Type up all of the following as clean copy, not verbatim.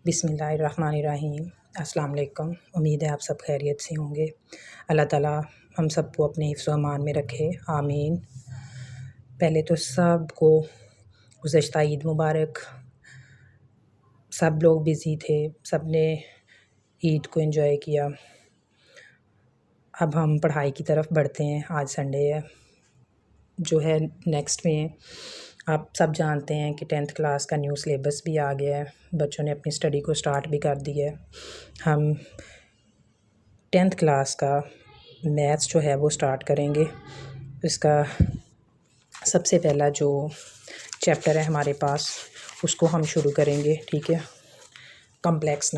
बिस्मिल्लाहिर्रहमानिर्रहीम। अस्सलाम वालेकुम। उम्मीद है आप सब खैरियत से होंगे। अल्लाह ताला हम सबको अपने हिफ्ज़ व अमान में रखे, आमीन। पहले तो सबको गुज़श्ता ईद मुबारक। सब लोग बिज़ी थे, सब ने ईद को एंजॉय किया। अब हम पढ़ाई की तरफ बढ़ते हैं। आज संडे है जो है नेक्स्ट में आप सब जानते हैं कि 10th क्लास का न्यू सिलेबस भी आ गया है। बच्चों ने अपनी स्टडी को स्टार्ट भी कर दी है। हम 10th क्लास का मैथ्स जो है वो स्टार्ट करेंगे। इसका सबसे पहला जो चैप्टर है हमारे पास उसको हम शुरू करेंगे, ठीक है। कम्प्लेक्स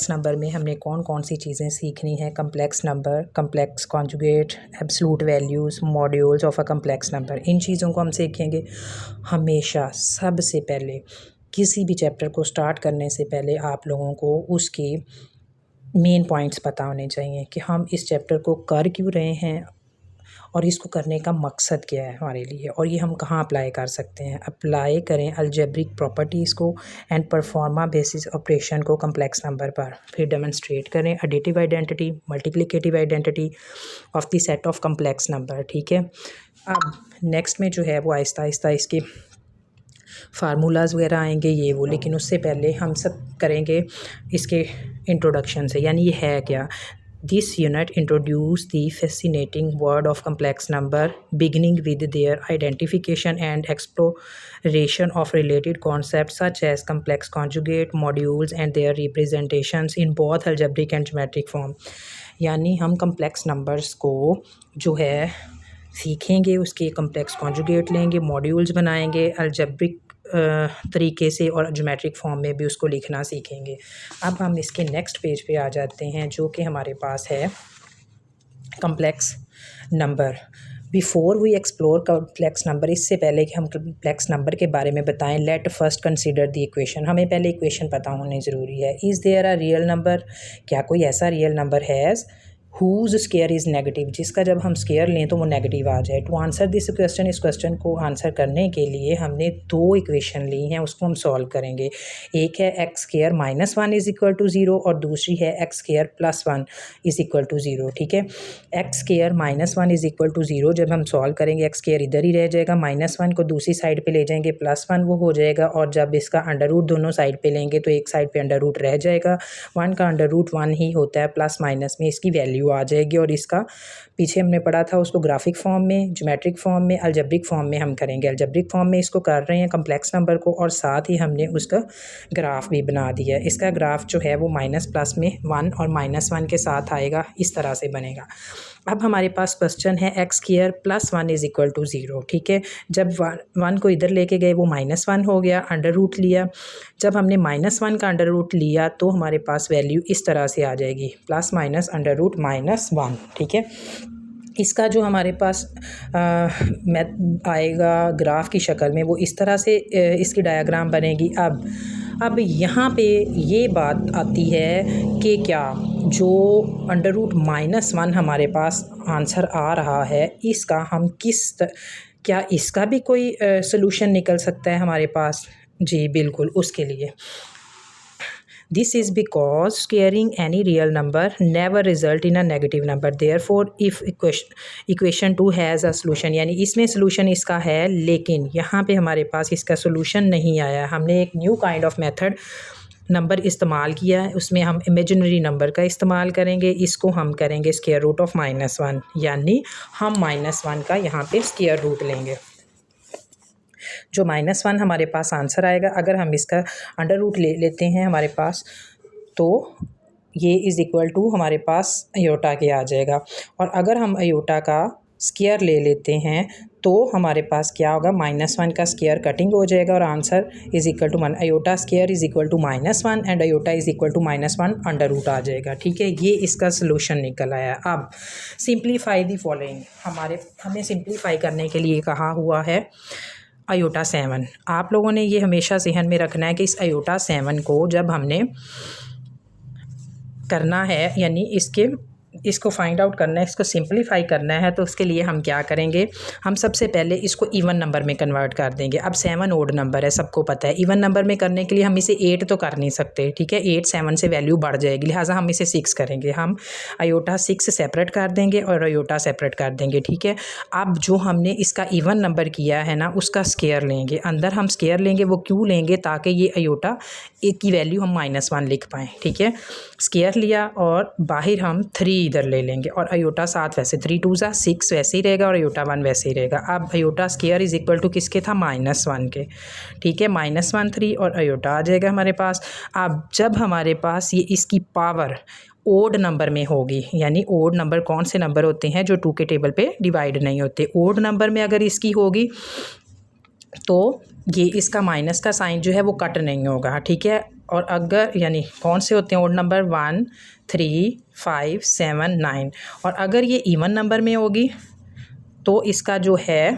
नंबर में हमने कौन कौन सी चीज़ें सीखनी है। Complex number, complex conjugate, absolute values, modules of a complex number, इन चीज़ों को हम सीखेंगे। हमेशा सबसे पहले किसी भी चैप्टर को स्टार्ट करने से पहले आप लोगों को उसके मेन पॉइंट्स पता होने चाहिए कि हम इस चैप्टर को कर क्यों रहे हैं और इसको करने का मकसद क्या है हमारे लिए, और ये हम कहाँ अप्लाई कर सकते हैं। अप्लाई करें अलजेब्रिक प्रॉपर्टीज़ को एंड परफॉर्मा बेसिस ऑपरेशन को कम्प्लेक्स नंबर पर। फिर डेमोन्स्ट्रेट करें additive identity, multiplicative identity of the set of complex number, ठीक है। अब नेक्स्ट में जो है वो आहिस्ता आहिस्ता इसके फार्मूलाज वगैरह आएंगे, ये वो, लेकिन उससे पहले हम सब करेंगे इसके इंट्रोडक्शन से, यानी ये है क्या। This unit introduce the fascinating world of complex number, beginning with their identification and exploration of related concepts such as complex conjugate, modules and their representations in both algebraic and geometric form। यानी हम complex numbers को जो है सीखेंगे, उसके complex conjugate लेंगे, modules बनाएंगे algebraic तरीके से, और ज्योमेट्रिक फॉर्म में भी उसको लिखना सीखेंगे। अब हम इसके नेक्स्ट पेज पे आ जाते हैं जो कि हमारे पास है complex number. Before we explore complex number, इससे पहले कि हम कम्प्लेक्स नंबर के बारे में बताएं, let first consider the equation. हमें पहले इक्वेशन पता होनी ज़रूरी है। Is there a real number, क्या कोई ऐसा रियल नंबर है हुज स्केयर इज़ नेगेटिव, जिसका जब हम स्केयर लें तो वो नेगेटिव आ जाए। टू आंसर दिस क्वेश्चन, इस क्वेश्चन को आंसर करने के लिए हमने दो इक्वेशन ली हैं, उसको हम सॉल्व करेंगे। एक है x square -1 is equal to 0 और दूसरी है x square +1 is equal to 0, ठीक है। X square -1 is equal to 0 जब हम सॉल्व करेंगे, एक्स स्केयर इधर ही रह जाएगा, -1 को दूसरी साइड पे ले जाएंगे, +1 वो हो जाएगा, और जब इसका अंडर रूट दोनों साइड पे लेंगे तो एक साइड पे अंडर रूट रह जाएगा। 1 का अंडर रूट 1 ही होता है, प्लस माइनस में इसकी वैल्यू आ जाएगी। और इसका पीछे हमने पढ़ा था उसको ग्राफिक फॉर्म में, ज्योमेट्रिक फॉर्म में, अलजेब्रिक फॉर्म में हम करेंगे। अलजेब्रिक फॉर्म में इसको कर रहे हैं कम्प्लेक्स नंबर को, और साथ ही हमने उसका ग्राफ भी बना दिया। इसका ग्राफ जो है वो माइनस प्लस में 1 और -1 के साथ आएगा, इस तरह से बनेगा। अब हमारे पास क्वेश्चन है x square +1 is equal to 0, ठीक है। जब 1 को इधर लेके गए वो -1 हो गया, अंडर रूट लिया। जब हमने -1 का अंडर रूट लिया तो हमारे पास वैल्यू इस तरह से आ जाएगी, प्लस माइनस अंडर रूट -1, ठीक है। इसका जो हमारे पास आएगा ग्राफ की शक्ल में, वो इस तरह से इसकी डायग्राम बनेगी। अब यहाँ पे ये बात आती है कि क्या जो अंडर रूट -1 हमारे पास आंसर आ रहा है, इसका हम क्या इसका भी कोई सॉल्यूशन निकल सकता है हमारे पास? जी बिल्कुल, उसके लिए This is because squaring any real number never result in a negative number. Therefore, if equation 2 has a solution, यानी इसमें solution इसका है, लेकिन यहाँ पे हमारे पास इसका solution नहीं आया। हमने एक new kind of method number इस्तेमाल किया है, उसमें हम इमेजिनरी नंबर का इस्तेमाल करेंगे। इसको हम करेंगे स्क्वायर रूट ऑफ -1, यानी हम -1 का यहाँ पे स्क्वायर रूट लेंगे। जो -1 हमारे पास आंसर आएगा, अगर हम इसका अंडर रूट ले लेते हैं हमारे पास, तो ये इज़ इक्वल टू हमारे पास अयोटा के आ जाएगा। और अगर हम अयोटा का स्क्वायर ले लेते हैं तो हमारे पास क्या होगा, -1 का स्क्वायर कटिंग हो जाएगा और answer is equal to 1। Iota square is equal to -1 and iota is equal to -1 under root आ जाएगा, ठीक है। ये इसका सलूशन निकल आया। अब सिंप्लीफाई दी फॉलोइंग, हमें सिंप्लीफाई करने के लिए कहा हुआ है अयोटा 7। आप लोगों ने ये हमेशा जहन में रखना है कि इस अयोटा 7 को जब हमने करना है, यानी इसके इसको फाइंड आउट करना है, इसको सिंपलीफाई करना है, तो उसके लिए हम क्या करेंगे, हम सबसे पहले इसको इवन नंबर में कन्वर्ट कर देंगे। अब 7 ओड नंबर है, सबको पता है। इवन नंबर में करने के लिए हम इसे 8 तो कर नहीं सकते, ठीक है, 8 7 से वैल्यू बढ़ जाएगी, लिहाजा हम इसे 6 करेंगे। हम आयोटा 6 सेपरेट कर देंगे और आयोटा सेपरेट कर देंगे, ठीक है। अब जो हमने इसका इवन नंबर किया है ना, उसका स्केयर लेंगे, अंदर हम स्केयर लेंगे। वो क्यों लेंगे, ताकि ये आयोटा एक की वैल्यू हम -1 लिख पाएँ, ठीक है। स्केयर लिया और बाहर हम 3 इधर ले लेंगे और आयोटा 7 वैसे, 3 2 ज़ा 6 वैसे ही रहेगा और आयोटा 1 वैसे ही रहेगा। अब iota square is equal to किसके था, -1 के, ठीक है। -1 3 और आयोटा आ जाएगा हमारे पास। अब जब हमारे पास ये इसकी पावर ओड नंबर में होगी, यानी ओड नंबर कौन से नंबर होते हैं जो 2 के टेबल पे डिवाइड नहीं होते, ओड नंबर में अगर इसकी होगी तो ये इसका माइनस का साइन जो है वो कट नहीं होगा, ठीक है। और अगर यानी कौन से होते हैं ओड नंबर, 1 3 5 7 9, और अगर ये इवन नंबर में होगी तो इसका जो है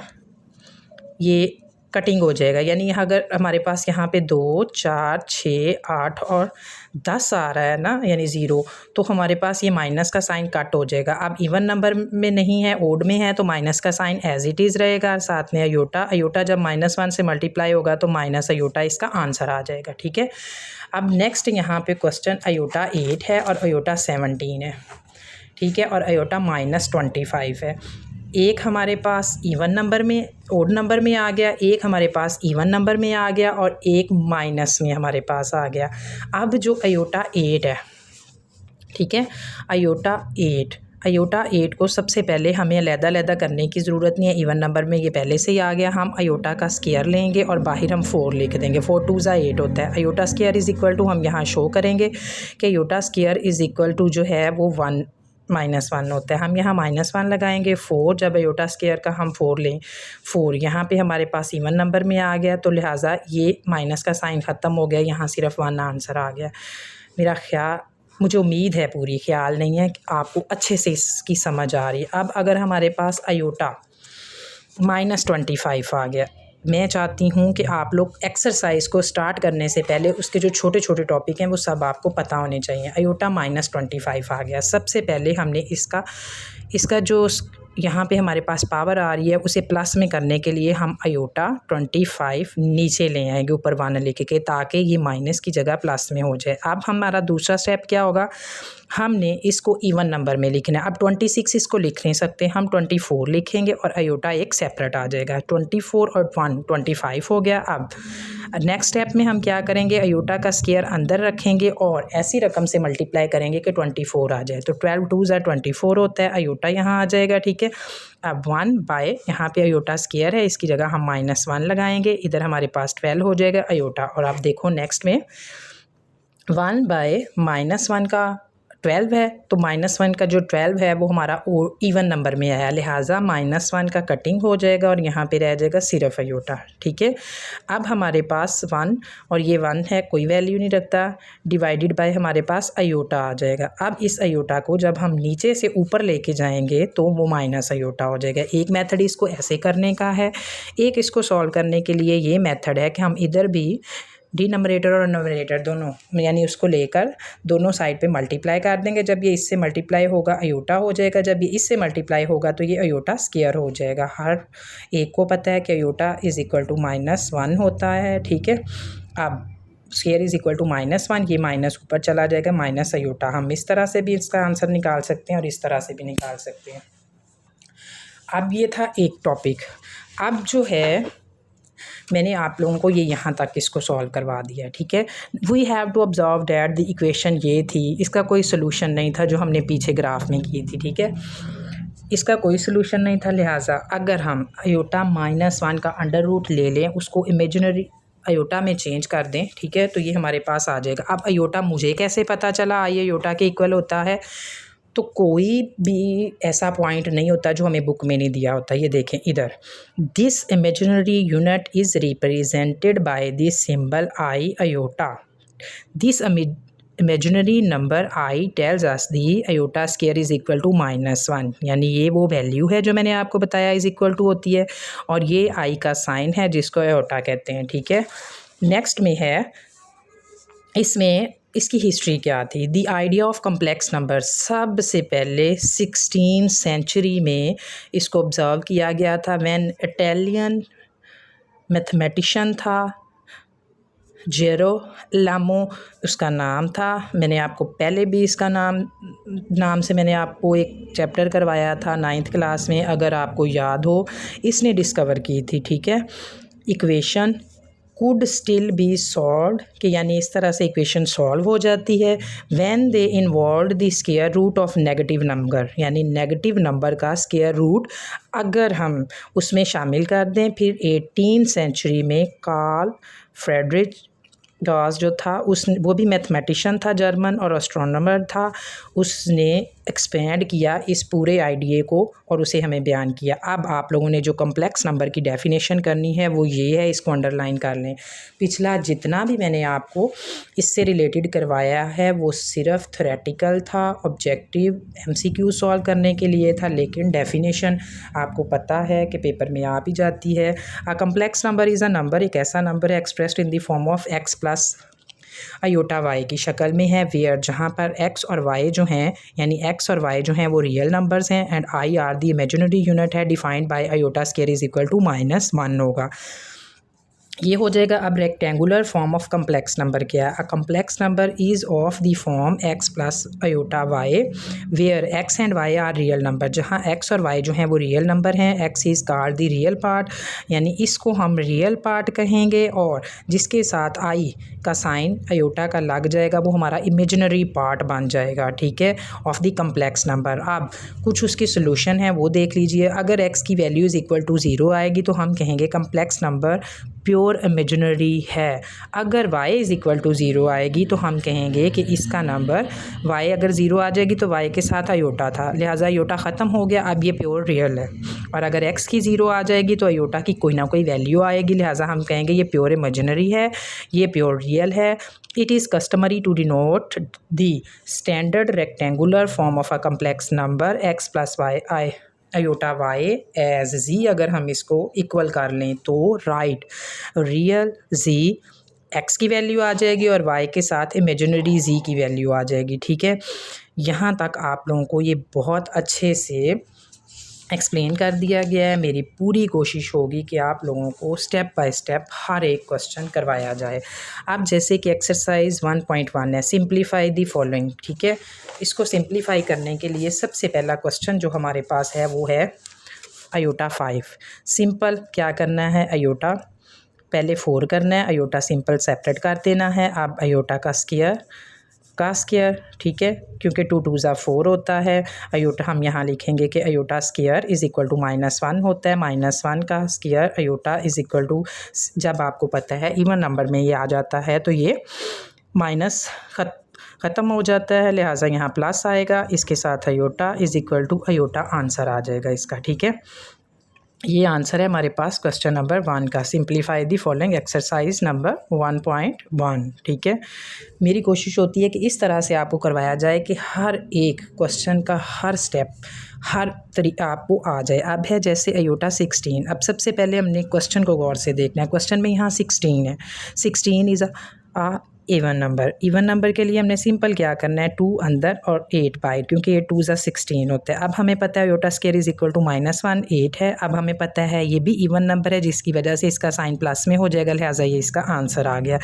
ये कटिंग हो जाएगा। यानी यहाँ अगर हमारे पास यहाँ पे 2 4 6 8 और 10 आ रहा है ना, यानी 0, तो हमारे पास ये माइनस का साइन कट हो जाएगा। अब इवन नंबर में नहीं है, ओड में है, तो माइनस का साइन एज इट इज़ रहेगा। साथ में आयोटा, आयोटा जब -1 से मल्टीप्लाई होगा तो माइनस आयोटा इसका आंसर आ जाएगा, ठीक है। अब नेक्स्ट यहाँ पे क्वेश्चन आयोटा 8 है और आयोटा 17 है, ठीक है, और आयोटा -25 है। एक हमारे पास इवन नंबर में, ओड नंबर में आ गया, एक हमारे पास इवन नंबर में आ गया और एक माइनस में हमारे पास आ गया। अब जो आयोटा 8 है, ठीक है, आयोटा 8 को सबसे पहले हमें अलग-अलग करने की ज़रूरत नहीं है। इवन नंबर में ये पहले से ही आ गया। हम आयोटा का स्केयर लेंगे और बाहर हम 4 लिख देंगे। 4 2 ज़ा 8 होता है। Iota square is equal to, हम यहाँ शो करेंगे कि iota square is equal to जो है वो 1 -1 होता है। हम यहाँ -1 लगाएंगे। 4 जब आयोटा स्केयर का हम 4 लें, 4 यहाँ पे हमारे पास इवन नंबर में आ गया, तो लिहाजा ये माइनस का साइन ख़त्म हो गया, यहाँ सिर्फ 1 आंसर आ गया। मेरा ख्याल, मुझे उम्मीद है, पूरी ख्याल नहीं है कि आपको अच्छे से इसकी समझ आ रही है। अब अगर हमारे पास आयोटा -25 आ गया, मैं चाहती हूँ कि आप लोग एक्सरसाइज को स्टार्ट करने से पहले उसके जो छोटे छोटे टॉपिक हैं वो सब आपको पता होने चाहिए। आयोटा -25 आ गया, सबसे पहले हमने इसका जो यहाँ पे हमारे पास पावर आ रही है उसे प्लस में करने के लिए हम आयोटा 25 नीचे ले आएंगे, ऊपर 1 लिख के, ताकि ये माइनस की जगह प्लस में हो जाए। अब हमारा दूसरा स्टेप क्या होगा, हमने इसको इवन नंबर में लिखना है। अब 26 इसको लिख नहीं सकते, हम 24 लिखेंगे और आयोटा एक सेपरेट आ जाएगा। 24 और 1 25 हो गया। अब नेक्स्ट स्टेप में हम क्या करेंगे, आयोटा का स्केयर अंदर रखेंगे और ऐसी रकम से मल्टीप्लाई करेंगे कि 24 आ जाए। तो 12 2 ज़ा 24 होता है, आयोटा यहाँ आ जाएगा, ठीक है। अब 1 बाय, यहाँ पे आयोटा स्केयर है, इसकी जगह हम -1 लगाएंगे, इधर हमारे पास 12 हो जाएगा आयोटा। और आप देखो नेक्स्ट में 1 बाय -1 का 12 है, तो -1 का जो 12 है वो हमारा इवन नंबर में आया, लिहाजा -1 का कटिंग हो जाएगा और यहाँ पे रह जाएगा सिर्फ आयोटा, ठीक है। अब हमारे पास 1 और ये 1 है, कोई वैल्यू नहीं रखता, डिवाइडेड बाय हमारे पास आयोटा आ जाएगा। अब इस आयोटा को जब हम नीचे से ऊपर लेके जाएंगे तो वो माइनस आयोटा हो जाएगा। एक मेथड इसको ऐसे करने का है, एक इसको सॉल्व करने के लिए ये मेथड है कि हम इधर भी डिनोमिनेटर और नोमिनेटर दोनों, यानी उसको लेकर दोनों साइड पे मल्टीप्लाई कर देंगे। जब ये इससे मल्टीप्लाई होगा आयोटा हो जाएगा, जब ये इससे मल्टीप्लाई होगा तो ये आयोटा स्केयर हो जाएगा। हर एक को पता है कि आयोटा इज़ इक्वल टू -1 होता है, ठीक है। अब स्केयर इज़ इक्वल टू -1, ये माइनस ऊपर चला जाएगा, माइनस आयोटा। हम इस तरह से भी इसका आंसर निकाल सकते हैं और इस तरह से भी निकाल सकते हैं। अब ये था एक टॉपिक। अब जो है मैंने आप लोगों को ये यहाँ तक इसको सॉल्व करवा दिया, ठीक है। We have to observe that the equation ये थी, इसका कोई सोल्यूशन नहीं था जो हमने पीछे ग्राफ में की थी, ठीक है। इसका कोई सोल्यूशन नहीं था, लिहाजा अगर हम आयोटा -1 का अंडर रूट ले लें, उसको इमेजिनरी आयोटा में चेंज कर दें, ठीक है, तो ये हमारे पास आ जाएगा। अब आयोटा मुझे कैसे पता चला आई आयोटा के इक्वल होता है, तो कोई भी ऐसा पॉइंट नहीं होता जो हमें बुक में नहीं दिया होता। ये देखें इधर, this imaginary unit is represented by this symbol I iota. This imaginary number I tells us the iota square is equal to -1, यानी ये वो वैल्यू है जो मैंने आपको बताया इज़ इक्वल टू होती है, और ये आई का साइन है जिसको आयोटा कहते हैं, ठीक है। नेक्स्ट में है, इसमें इसकी हिस्ट्री क्या थी। The idea of complex number, सबसे पहले 16th सेंचुरी में इसको ऑब्ज़र्व किया गया था व्हेन इटालियन मैथमेटिशियन था जेरोलामो उसका नाम था। मैंने आपको पहले भी इसका नाम से मैंने आपको एक चैप्टर करवाया था 9th क्लास में, अगर आपको याद हो। इसने डिस्कवर की थी, ठीक है। Equation could still be solve, कि यानी इस तरह से इक्वेशन सॉल्व हो जाती है when they involve the square root of negative number, यानी नेगेटिव नंबर का स्क्वायर रूट अगर हम उसमें शामिल कर दें। फिर 18th सेंचुरी में कार्ल फ्रेडरिक गॉस जो था वो भी मैथमेटिशियन था जर्मन और एस्ट्रोनॉमर था। उसने एक्सपेंड किया इस पूरे आइडिया को और उसे हमें बयान किया। अब आप लोगों ने जो कम्प्लेक्स नंबर की डेफिनेशन करनी है वो ये है, इसको अंडरलाइन कर लें। पिछला जितना भी मैंने आपको इससे रिलेटेड करवाया है वो सिर्फ थ्योरेटिकल था, ऑब्जेक्टिव MCQ सॉल्व करने के लिए था, लेकिन डेफिनेशन आपको पता है कि पेपर में आ भी जाती है। A complex number is a number, एक ऐसा नंबर है expressed in the form of x plus iota y की शक्ल में है, वेयर जहाँ पर x और y जो हैं, यानी x और y जो हैं वो रियल नंबर्स हैं, and i are the imaginary unit है defined by iota square is equal to -1 होगा। ये हो जाएगा। अब rectangular form of complex number क्या है। A complex number is of the form x plus iota Y where x and y are real number, जहाँ x और y जो हैं वो रियल नंबर हैं। x is called the real part, यानी इसको हम रियल पार्ट कहेंगे, और जिसके साथ i का साइन अयोटा का लग जाएगा वो हमारा इमेजिनरी पार्ट बन जाएगा, ठीक है, ऑफ द कम्प्लेक्स नंबर। अब कुछ उसकी सोल्यूशन है वो देख लीजिए। अगर x की वैल्यू इज़ इक्वल टू 0 आएगी तो हम कहेंगे कम्प्लेक्स नंबर प्योर इमेजिनरी है। अगर y इज़ इक्वल टू 0 आएगी तो हम कहेंगे कि इसका नंबर y अगर 0 आ जाएगी तो y के साथ अयोटा था, लिहाजा अयोटा ख़त्म हो गया, अब ये प्योर रियल है। और अगर x की 0 आ जाएगी तो अयोटा की कोई ना कोई वैल्यू आएगी, लिहाजा हम कहेंगे ये प्योर इमेजिनरी है, ये प्योर रियल है। It is customary to denote the standard rectangular form of a complex number x plus y I iota y as z, अगर हम इसको इक्वल कर लें तो राइट रियल z x की वैल्यू आ जाएगी और y के साथ इमेजिनरी z की वैल्यू आ जाएगी, ठीक है। यहाँ तक आप लोगों को ये बहुत अच्छे से एक्सप्लेन कर दिया गया है। मेरी पूरी कोशिश होगी कि आप लोगों को स्टेप बाय स्टेप हर एक क्वेश्चन करवाया जाए। अब जैसे कि एक्सरसाइज 1.1 है, सिंप्लीफाई दी फॉलोइंग, ठीक है। इसको सिंप्लीफाई करने के लिए सबसे पहला क्वेश्चन जो हमारे पास है वो है अयोटा 5। सिंपल क्या करना है, अयोटा पहले 4 करना है, अयोटा सिंपल सेपरेट कर देना है। अब अयोटा का स्क्वायर, ठीक है, क्योंकि 2 2 ज़ा 4 होता है। अयोटा हम यहाँ लिखेंगे कि iota square is equal to -1 होता है। -1 का square iota is equal to, जब आपको पता है इवन नंबर में ये आ जाता है तो ये माइनस ख़त्म हो जाता है, लिहाजा यहाँ प्लस आएगा, इसके साथ iota is equal to iota answer आ जाएगा इसका, ठीक है। ये आंसर है हमारे पास क्वेश्चन नंबर 1 का। Simplify the following exercise number 1.1, ठीक है। मेरी कोशिश होती है कि इस तरह से आपको करवाया जाए कि हर एक क्वेश्चन का हर स्टेप हर तरीका आपको आ जाए। अब है जैसे अयोटा 16। अब सबसे पहले हमने क्वेश्चन को गौर से देखना है। क्वेश्चन में यहाँ 16 है, 16 इज़ अ इवन नंबर के लिए हमने सिंपल क्या करना है, 2 अंदर और 8 बाहर, क्योंकि ये 2 ज़ा 16 होता है। अब हमें पता है iota square is equal to -1 8 है। अब हमें पता है ये भी इवन नंबर है जिसकी वजह से इसका साइन प्लस में हो जाएगा, लिहाजा ये इसका आंसर आ गया।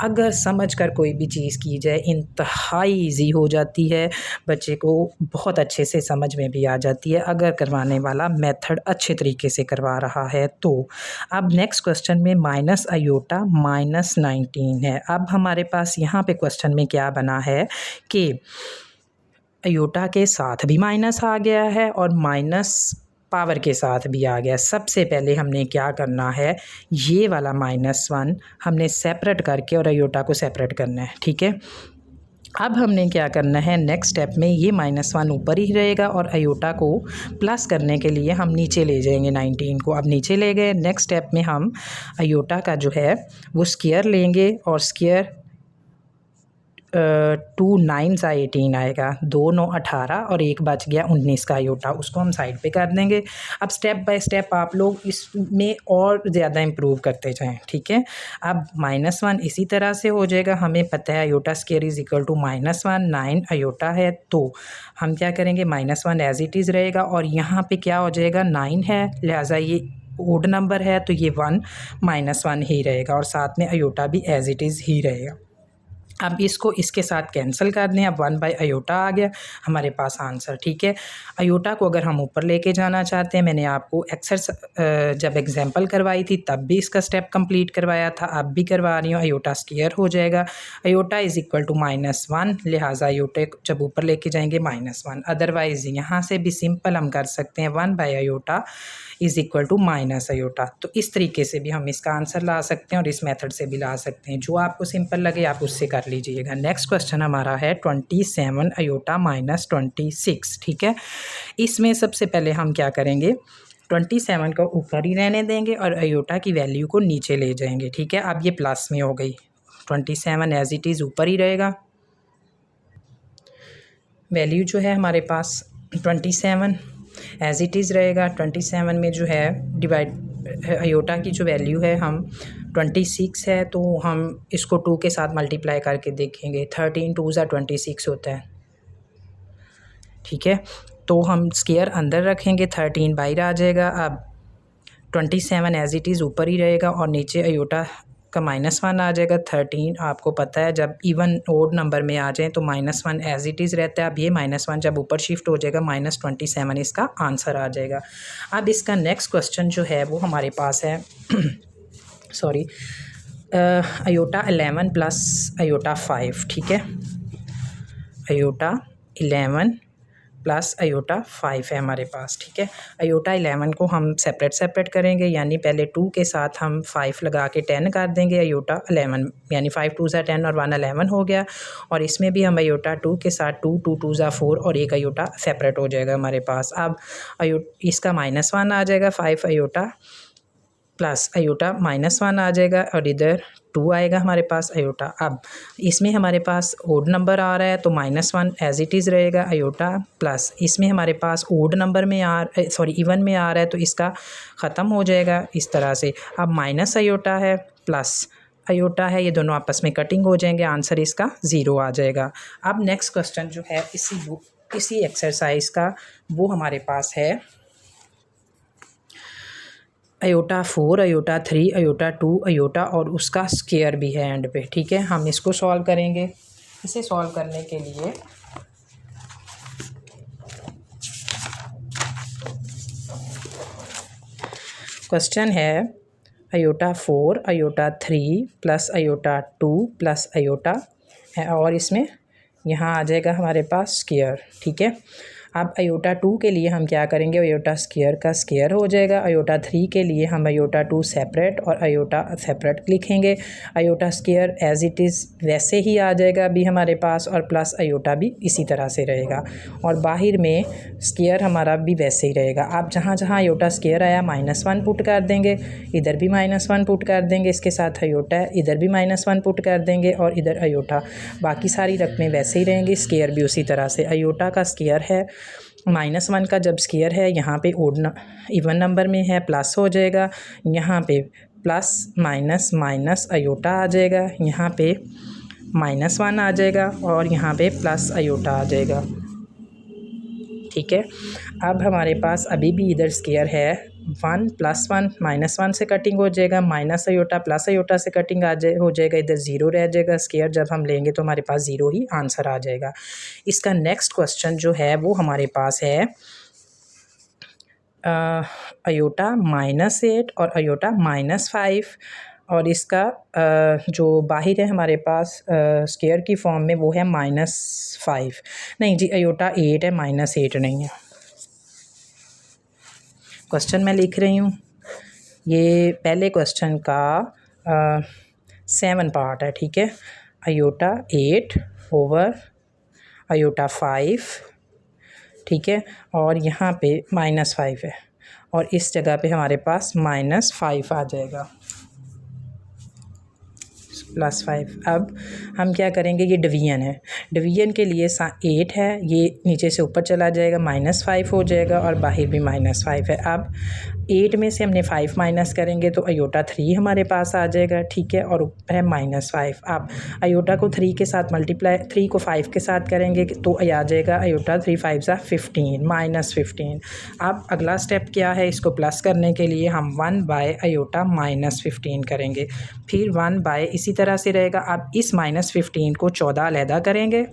अगर समझ कर कोई भी चीज़ की जाए इंतहाई ईजी हो जाती है, बच्चे को बहुत अच्छे से समझ में भी आ जाती है अगर करवाने वाला मेथड अच्छे तरीके से करवा रहा है तो। अब नेक्स्ट क्वेश्चन में माइनस अयोटा -19 है। अब हमारे पास यहाँ पे क्वेश्चन में क्या बना है कि अयोटा के साथ भी माइनस आ गया है और माइनस पावर के साथ भी आ गया। सबसे पहले हमने क्या करना है, ये वाला -1 हमने सेपरेट करके और अयोटा को सेपरेट करना है, ठीक है। अब हमने क्या करना है, नेक्स्ट स्टेप में ये -1 ऊपर ही रहेगा और अयोटा को प्लस करने के लिए हम नीचे ले जाएंगे 19 को। अब नीचे ले गए, नेक्स्ट स्टेप में हम अयोटा का जो है वो स्क्वायर लेंगे और स्क्वायर 2 9 18 आएगा, 2 9 18 और एक बच गया 19 का आयोटा, उसको हम साइड पे कर देंगे। अब स्टेप बाय स्टेप आप लोग इसमें और ज़्यादा इम्प्रूव करते जाएं, ठीक है। अब -1 इसी तरह से हो जाएगा, हमें पता है iota square is equal to -1, 9 iota है तो हम क्या करेंगे, -1 एज इट इज़ रहेगा और यहाँ पे क्या हो जाएगा, 9 है, लिहाजा ये ओड नंबर है तो ये 1 -1 ही रहेगा और साथ में आयोटा भी एज इट इज़ ही रहेगा। अब इसको इसके साथ कैंसिल कर दें, अब 1 बाई आयोटा आ गया हमारे पास आंसर, ठीक है। आयोटा को अगर हम ऊपर लेके जाना चाहते हैं, मैंने आपको जब एग्जांपल करवाई थी तब भी इसका स्टेप कंप्लीट करवाया था, अब भी करवा रही हूँ। आयोटा स्क्वायर हो जाएगा, आयोटा इज़ इक्वल टू -1, लिहाजा आयोटे जब ऊपर लेके जाएंगे -1। अदरवाइज़ यहाँ से भी सिंपल हम कर सकते हैं 1 by iota is equal to minus iota. तो इस तरीके से भी हम इसका आंसर ला सकते हैं और इस मेथड से भी ला सकते हैं, जो आपको सिंपल लगे आप उससे कर लीजिएगा। नेक्स्ट क्वेश्चन हमारा है 27 आयोटा माइनस 26, ठीक है। इसमें सबसे पहले हम क्या करेंगे, 27 को ऊपर ही रहने देंगे और आयोटा की वैल्यू को नीचे ले जाएंगे, ठीक है। अब ये प्लस में हो गई, 27 एज इट इज़ ऊपर ही रहेगा, वैल्यू जो है हमारे पास 27 एज इट इज़ रहेगा। 27 में जो है डिवाइड आयोटा की जो वैल्यू है हम 26 है तो हम इसको 2 के साथ मल्टीप्लाई करके देखेंगे, 13 2 ज़ा 26 होता है, ठीक है। तो हम स्क्वायर अंदर रखेंगे, 13 बाहर आ जाएगा। अब 27 एज इट इज़ ऊपर ही रहेगा और नीचे आयोटा का -1 आ जाएगा। 13 आपको पता है जब इवन ओड नंबर में आ जाए तो -1 एज इट इज़ रहता है। अब ये -1 जब ऊपर शिफ्ट हो जाएगा -27 इसका आंसर आ जाएगा। अब इसका नेक्स्ट क्वेश्चन जो है वो हमारे पास है सॉरी आयोटा 11 प्लस आयोटा 5, ठीक है। आयोटा 11 प्लस आयोटा 5 है हमारे पास, ठीक है। आयोटा 11 को हम सेपरेट करेंगे, यानी पहले 2 के साथ हम 5 लगा के 10 कर देंगे आयोटा 11, यानी 5 2 ज़ा 10 और 1 11 हो गया। और इसमें भी हम आयोटा 2 के साथ 2 2 2 ज़ा 4 और एक आयोटा सेपरेट हो जाएगा हमारे पास। अब इसका -1 आ जाएगा, 5 आयोटा प्लस आयोटा -1 आ जाएगा और इधर 2 आएगा हमारे पास आयोटा। अब इसमें हमारे पास ओड नंबर आ रहा है तो -1 एज इट इज़ रहेगा आयोटा, प्लस इसमें हमारे पास ओड नंबर में इवन में आ रहा है तो इसका ख़त्म हो जाएगा इस तरह से। अब माइनस आयोटा है प्लस आयोटा है, ये दोनों आपस में कटिंग हो जाएंगे, आंसर इसका 0 आ जाएगा। अब नेक्स्ट क्वेश्चन जो है इसी एक्सरसाइज का वो हमारे पास है आयोटा 4 आयोटा 3 आयोटा 2 आयोटा और उसका स्क्वायर भी है एंड पे, ठीक है। हम इसको सॉल्व करेंगे। इसे सॉल्व करने के लिए क्वेश्चन है iota 4 iota 3 plus iota 2 plus iota और इसमें यहाँ आ जाएगा हमारे पास स्क्वायर, ठीक है। अब आयोटा 2 के लिए हम क्या करेंगे, आयोटा स्क्वायर का स्क्वायर हो जाएगा। आयोटा 3 के लिए हम आयोटा 2 सेपरेट और आयोटा सेपरेट लिखेंगे। Iota square as it is वैसे ही आ जाएगा अभी हमारे पास, और प्लस आयोटा भी इसी तरह से रहेगा और बाहर में स्क्वायर हमारा भी वैसे ही रहेगा। अब जहाँ जहाँ आयोटा स्क्वायर आया -1 पुट कर देंगे, इधर भी -1 पुट कर देंगे, इसके साथ आयोटा है इधर भी -1 पुट कर देंगे और इधर आयोटा, बाकी सारी रकमें वैसे ही रहेंगी, स्क्वायर भी उसी तरह से। आयोटा का स्क्वायर है -1 का जब स्क्वायर है यहाँ पे इवन नंबर में है प्लस हो जाएगा, यहाँ पे प्लस माइनस माइनस आयोटा आ जाएगा, यहाँ पे -1 आ जाएगा और यहाँ पे प्लस आयोटा आ जाएगा, ठीक है। अब हमारे पास अभी भी इधर स्क्वायर है, 1 + 1 -1 से कटिंग हो जाएगा, माइनस आयोटा प्लस आयोटा से कटिंग हो जाएगा, इधर 0 रह जाएगा। स्क्वायर जब हम लेंगे तो हमारे पास 0 ही आंसर आ जाएगा। इसका नेक्स्ट क्वेश्चन जो है वो हमारे पास है आयोटा -8 और आयोटा -5 और इसका जो बाहर है हमारे पास स्क्वायर की फॉर्म में वो है -5, नहीं जी आयोटा 8 है, -8 नहीं है। क्वेश्चन मैं लिख रही हूँ, ये पहले क्वेश्चन का 7 पार्ट है, ठीक है। आयोटा 8 ओवर आयोटा 5, ठीक है, और यहाँ पे -5 है और इस जगह पे हमारे पास -5 आ जाएगा। +5। अब हम क्या करेंगे, ये डिवीजन है, डिवीजन के लिए 8 है, ये नीचे से ऊपर चला जाएगा, -5 हो जाएगा और बाहर भी -5 है। अब 8 में से हमने 5 माइनस करेंगे तो अयोटा 3 हमारे पास आ जाएगा, ठीक है, और ऊपर है -5। अब अयोटा को 3 के साथ मल्टीप्लाई, 3 को 5 के साथ करेंगे तो आ जाएगा अयोटा 3 5 ज़ा 15, -15। अब अगला स्टेप क्या है, इसको प्लस करने के लिए हम 1/अयोटा -15 करेंगे, फिर 1/ इसी तरह से रहेगा। अब इस -15 को 14 अलहदा करेंगे,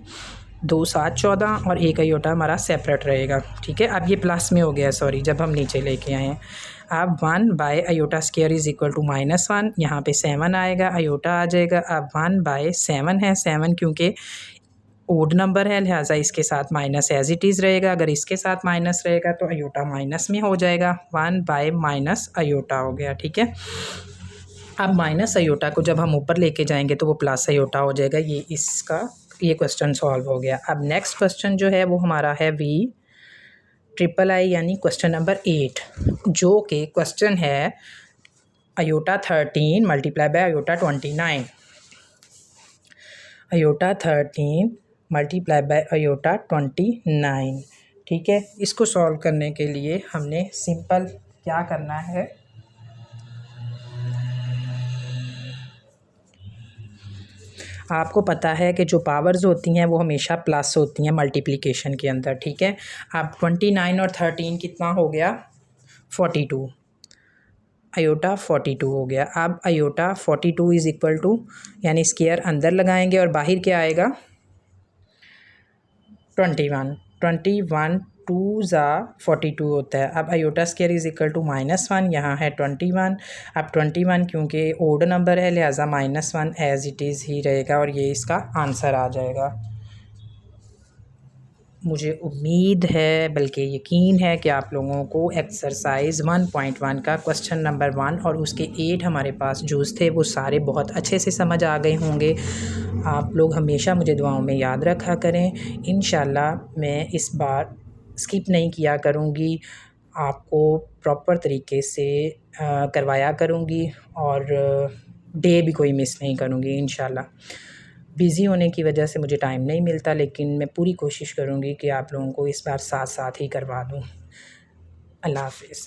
2 7 14 और 1 अयोटा हमारा सेपरेट रहेगा, ठीक है। अब ये प्लस में हो गया, सॉरी, जब हम नीचे लेके आए हैं। अब 1/अयोटा स्क्वायर इज़ इक्वल टू -1, यहाँ पे 7 आएगा, अयोटा आ जाएगा। अब 1/7 है, 7 क्योंकि ओड नंबर है लिहाजा इसके साथ माइनस एज इट इज़ रहेगा, अगर इसके साथ माइनस रहेगा तो अयोटा माइनस में हो जाएगा, 1/- अयोटा हो गया, ठीक है। अब माइनस अयोटा को जब हम ऊपर लेके जाएंगे तो वो प्लस अयोटा हो जाएगा। ये क्वेश्चन सॉल्व हो गया। अब नेक्स्ट क्वेश्चन जो है वो हमारा है VIII यानी क्वेश्चन नंबर 8, जो कि क्वेश्चन है iota 13 multiply by iota 29, iota 13 multiply by iota 29, ठीक है। इसको सॉल्व करने के लिए हमने सिंपल क्या करना है, आपको पता है कि जो पावर्स होती हैं वो हमेशा प्लस होती हैं मल्टीप्लिकेशन के अंदर, ठीक है। अब 29 और 13 कितना हो गया, 42, अयोटा 42 हो गया। अब अयोटा 42 इज़ इक्वल टू, यानी स्क्वायर अंदर लगाएंगे और बाहर क्या आएगा, 21 2 ज़ा 42 होता है। अब iota square is equal to -1, यहाँ है 21। अब 21 क्योंकि ओड नंबर है लिहाजा -1 एज इट इज़ ही रहेगा और ये इसका आंसर आ जाएगा। मुझे उम्मीद है बल्कि यकीन है कि आप लोगों को एक्सरसाइज 1.1 का क्वेश्चन नंबर 1 और उसके 8 हमारे पास जूस थे वो सारे बहुत अच्छे से समझ आ गए होंगे। आप लोग हमेशा मुझे दुआओं में याद रखा करें। इंशाल्लाह मैं इस बार स्किप नहीं किया करूँगी, आपको प्रॉपर तरीके से करवाया करूँगी और डे भी कोई मिस नहीं करूँगी इंशाल्लाह। बिज़ी होने की वजह से मुझे टाइम नहीं मिलता, लेकिन मैं पूरी कोशिश करूँगी कि आप लोगों को इस बार साथ साथ ही करवा दूँ। अल्लाह हाफ़िज़।